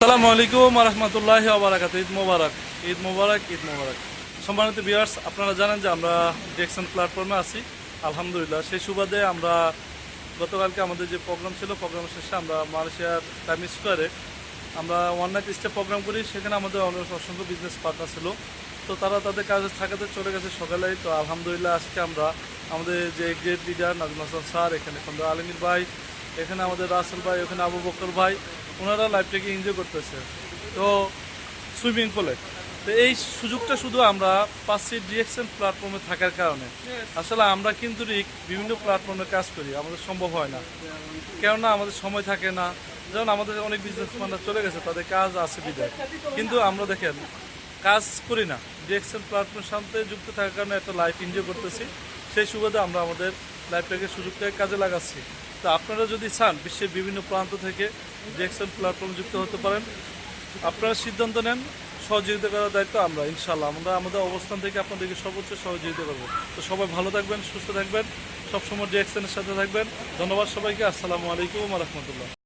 আসসালামু আলাইকুম রহমতুল্লাহি ওয়া বারাকাতুহু। ঈদ মোবারক, ঈদ মোবারক, ঈদ মোবারক। সম্মানিত ভিউয়ার্স, আপনারা জানেন যে আমরা ডিএক্সএন প্ল্যাটফর্মে আছি। আলহামদুলিল্লাহ, সেই সুবাদে আমরা গতকালকে আমাদের যে প্রোগ্রাম ছিল, প্রোগ্রাম শেষে আমরা মালয়েশিয়ার টাইম স্কোয়ারে আমরা ওয়ান নাইট স্টে প্রোগ্রাম করি। সেখানে আমাদের অসংখ্য বিজনেস পার্টনার ছিল, তো তারা তাদের কাজে থাকাতে চলে গেছে সকালেই। তো আলহামদুলিল্লাহ, আজকে আমরা আমাদের যে great leader Nazmul Hasan sir, এখানে খন্দা আলমীর ভাই, এখানে আমাদের রাসেল ভাই, এখানে আবু বকর ভাই, ওনারা লাইফটাকে এনজয় করতেছে তো সুইমিং পুলে। তো এই সুযোগটা শুধু আমরা পাচ্ছি ডিএক্সএন প্ল্যাটফর্মে থাকার কারণে। আসলে আমরা কিন্তু বিভিন্ন প্ল্যাটফর্মে কাজ করি, আমাদের সম্ভব হয় না, কেননা আমাদের সময় থাকে না। যেমন আমাদের অনেক বিজনেসম্যানরা চলে গেছে, তাদের কাজ আছে বিদায়, কিন্তু আমরা দেখেন কাজ করি না। ডিএক্সএন প্ল্যাটফর্মের সাথে যুক্ত থাকার কারণে একটা লাইফ এনজয় করতেছি। সেই সুবাদে আমরা আমাদের লাইফটাকে সুযোগটাকে কাজে লাগাচ্ছি। তো আপনারা যদি চান বিশ্বের বিভিন্ন প্রান্ত থেকে ডিএক্সএন প্ল্যাটফর্মে যুক্ত হতে পারেন, আপনারা সিদ্ধান্ত নেন। সহযোগিতা করার দায়িত্ব আমরা, ইনশাআল্লাহ আমরা আমাদের অবস্থান থেকে আপনাদেরকে সর্বোচ্চ সহযোগিতা করবো। তো সবাই ভালো থাকবেন, সুস্থ থাকবেন, সবসময় ডিএক্সএনের সাথে থাকবেন। ধন্যবাদ সবাইকে। আসসালামু আলাইকুম ওয়া রাহমাতুল্লাহ।